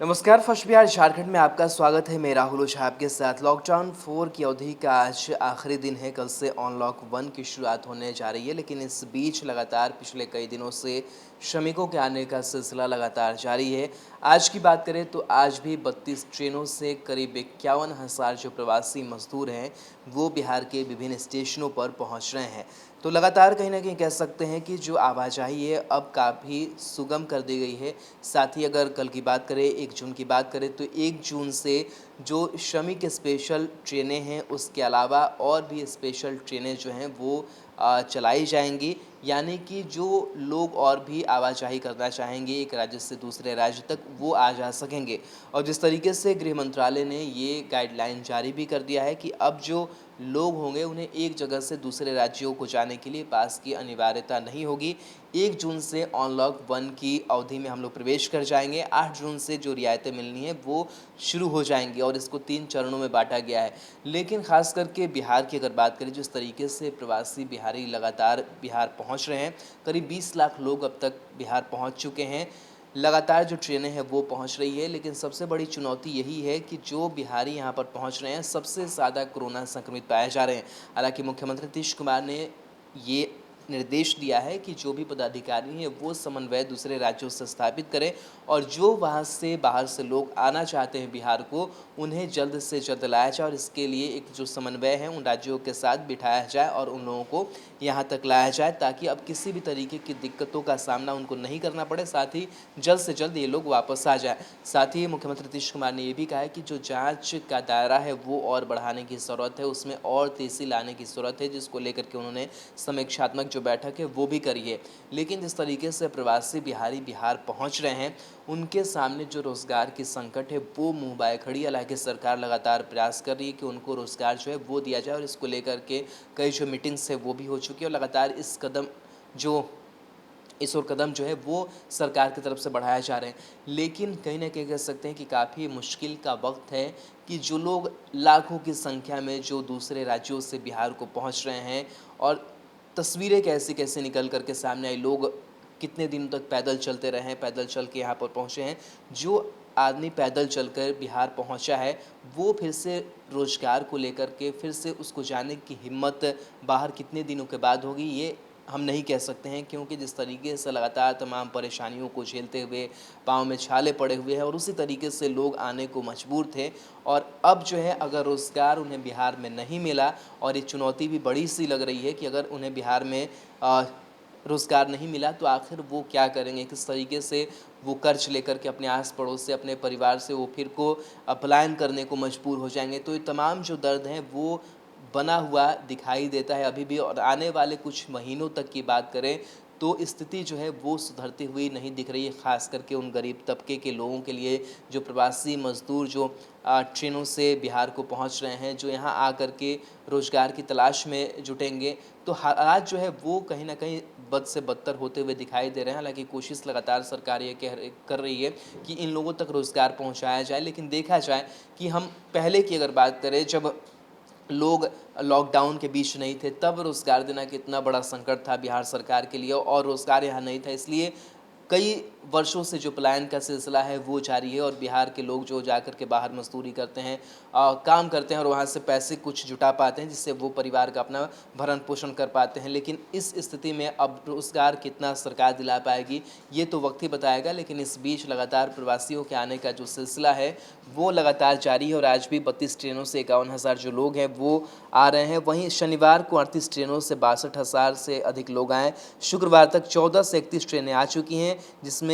नमस्कार। फर्स्ट बिहार झारखंड में आपका स्वागत है। मैं राहुल ओझा आपके साथ। लॉकडाउन 4 की अवधि का आज आखिरी दिन है। कल से अनलॉक 1 की शुरुआत होने जा रही है, लेकिन इस बीच लगातार पिछले कई दिनों से श्रमिकों के आने का सिलसिला लगातार जारी है। आज की बात करें तो आज भी 32 ट्रेनों से करीब 51,000 जो प्रवासी मजदूर हैं वो बिहार के विभिन्न स्टेशनों पर पहुंच रहे हैं। तो लगातार कहीं ना कहीं कह सकते हैं कि जो आवाजाही है अब काफ़ी सुगम कर दी गई है। साथ ही अगर कल की बात करें, 1 जून की बात करें, तो 1 जून से जो श्रमिक स्पेशल ट्रेनें हैं उसके अलावा और भी स्पेशल ट्रेनें जो हैं वो चलाई जाएंगी। यानी कि जो लोग और भी आवाजाही करना चाहेंगे एक राज्य से दूसरे राज्य तक, वो आ जा सकेंगे। और जिस तरीके से गृह मंत्रालय ने ये गाइडलाइन जारी भी कर दिया है कि अब जो लोग होंगे उन्हें एक जगह से दूसरे राज्यों को जाने के लिए पास की अनिवार्यता नहीं होगी। 1 जून से अनलॉक 1 की अवधि में हम लोग प्रवेश कर जाएंगे। 8 जून से जो रियायतें मिलनी है वो शुरू हो जाएंगी और इसको 3 चरणों में बांटा गया है। लेकिन खास करके बिहार की अगर बात करें, जिस तरीके से प्रवासी बिहारी लगातार बिहार पहुंच रहे हैं, करीब 20 लाख लोग अब तक बिहार पहुंच चुके हैं। लगातार जो ट्रेनें हैं वो पहुंच रही है, लेकिन सबसे बड़ी चुनौती यही है कि जो बिहारी यहां पर पहुंच रहे हैं सबसे ज़्यादा कोरोना संक्रमित पाए जा रहे हैं। हालांकि मुख्यमंत्री नीतीश कुमार ने ये निर्देश दिया है कि जो भी पदाधिकारी हैं वो समन्वय दूसरे राज्यों से स्थापित करें और जो वहां से बाहर से लोग आना चाहते हैं बिहार को, उन्हें जल्द से जल्द लाया जाए और इसके लिए एक जो समन्वय है उन राज्यों के साथ बिठाया जाए और उन लोगों को यहाँ तक लाया जाए, ताकि अब किसी भी तरीके की दिक्कतों का सामना उनको नहीं करना पड़े। साथ ही जल्द से जल्द ये लोग वापस आ जाए। साथ ही मुख्यमंत्री नीतीश कुमार ने ये भी कहा है कि जो जांच का दायरा है वो और बढ़ाने की ज़रूरत है, उसमें और तेज़ी लाने की ज़रूरत है, जिसको लेकर के उन्होंने समीक्षात्मक जो बैठक है वो भी करी है। लेकिन जिस तरीके से प्रवासी बिहारी बिहार पहुंच रहे हैं, उनके सामने जो रोज़गार की संकट है वो मुँह बाए खड़ी। हालांकि सरकार लगातार प्रयास कर रही है कि उनको रोज़गार जो है वो दिया जाए और इसको लेकर के कई जो मीटिंग्स है वो भी हो चुकी है और लगातार इस ओर कदम जो है वो सरकार की तरफ से बढ़ाया जा रहे हैं। लेकिन कहीं ना कहीं कह सकते हैं कि काफ़ी मुश्किल का वक्त है कि जो लोग लाखों की संख्या में जो दूसरे राज्यों से बिहार को पहुंच रहे हैं, और तस्वीरें कैसी कैसी निकल कर के सामने आई, लोग कितने दिनों तक पैदल चलते रहे हैं, पैदल चल के यहाँ पर पहुँचे हैं। जो आदमी पैदल चलकर बिहार पहुँचा है वो फिर से रोज़गार को लेकर के फिर से उसको जाने की हिम्मत बाहर कितने दिनों के बाद होगी, ये हम नहीं कह सकते हैं। क्योंकि जिस तरीके से लगातार तमाम परेशानियों को झेलते हुए पाँव में छाले पड़े हुए हैं और उसी तरीके से लोग आने को मजबूर थे, और अब जो है अगर रोज़गार उन्हें बिहार में नहीं मिला, और ये चुनौती भी बड़ी सी लग रही है कि अगर उन्हें बिहार में रोज़गार नहीं मिला तो आखिर वो क्या करेंगे, किस तरीके से वो कर्ज लेकर के अपने आस पड़ोस से, अपने परिवार से वो फिर को पलायन करने को मजबूर हो जाएंगे। तो ये तमाम जो दर्द हैं वो बना हुआ दिखाई देता है अभी भी। और आने वाले कुछ महीनों तक की बात करें तो स्थिति जो है वो सुधरती हुई नहीं दिख रही है, ख़ास करके उन गरीब तबके के लोगों के लिए, जो प्रवासी मज़दूर जो ट्रेनों से बिहार को पहुंच रहे हैं, जो यहाँ आकर के रोज़गार की तलाश में जुटेंगे। तो हालात जो है वो कहीं ना कहीं बद से बदतर होते हुए दिखाई दे रहे हैं। हालांकि कोशिश लगातार सरकार ये कर रही है कि इन लोगों तक रोज़गार पहुँचाया जाए। लेकिन देखा जाए कि हम पहले की अगर बात करें, जब लोग लॉकडाउन के बीच नहीं थे, तब रोज़गार देना कितना बड़ा संकट था बिहार सरकार के लिए, और रोज़गार यहाँ नहीं था। इसलिए कई वर्षों से जो पलायन का सिलसिला है वो जारी है, और बिहार के लोग जो जाकर के बाहर मजदूरी करते हैं, काम करते हैं और वहाँ से पैसे कुछ जुटा पाते हैं, जिससे वो परिवार का अपना भरण पोषण कर पाते हैं। लेकिन इस स्थिति में अब रोज़गार कितना सरकार दिला पाएगी ये तो वक्त ही बताएगा। लेकिन इस बीच लगातार प्रवासियों के आने का जो सिलसिला है वो लगातार जारी है, और आज भी 32 ट्रेनों से 51,000 जो लोग हैं वो आ रहे हैं। वहीं शनिवार को 38 ट्रेनों से 62,000 से अधिक लोग आए। शुक्रवार तक 14 से 31 ट्रेनें आ चुकी हैं, जिसमें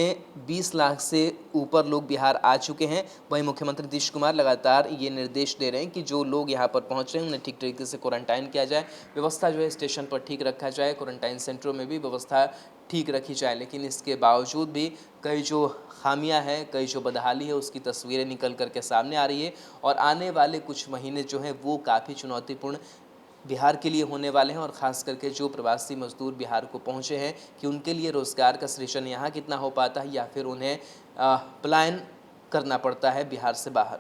20 लाख से ऊपर लोग बिहार आ चुके हैं। वहीं मुख्यमंत्री नीतीश कुमार लगातार ये निर्देश दे रहे हैं कि जो लोग यहाँ पर पहुँच रहे हैं उन्हें ठीक तरीके से क्वारंटाइन किया जाए, व्यवस्था जो है स्टेशन पर ठीक रखा जाए, क्वारंटाइन सेंटरों में भी व्यवस्था ठीक रखी जाए। लेकिन इसके बावजूद भी कई जो खामियां हैं, कई जो बदहाली है, उसकी तस्वीरें निकल कर के सामने आ रही है। और आने वाले कुछ महीने जो हैं वो काफ़ी चुनौतीपूर्ण बिहार के लिए होने वाले हैं, और ख़ास करके जो प्रवासी मजदूर बिहार को पहुँचे हैं कि उनके लिए रोज़गार का सृजन यहाँ कितना हो पाता है, या फिर उन्हें पलायन करना पड़ता है बिहार से बाहर।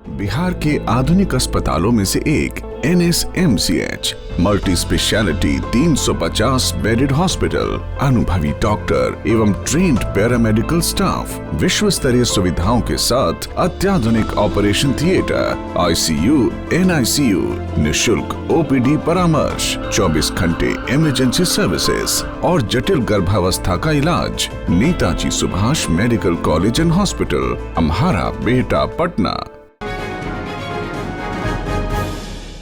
बिहार के आधुनिक अस्पतालों में से एक NSMCH multi speciality 350 bedded hospital, अनुभवी डॉक्टर एवं ट्रेन्ड पैरामेडिकल स्टाफ, विश्व स्तरीय सुविधाओं के साथ अत्याधुनिक ऑपरेशन थिएटर, ICU, NICU, निशुल्क OPD परामर्श, 24 घंटे इमरजेंसी सर्विसेज और जटिल गर्भावस्था का इलाज। Netaji Subhash medical college and hospital, Amhara, Bihta, Patna.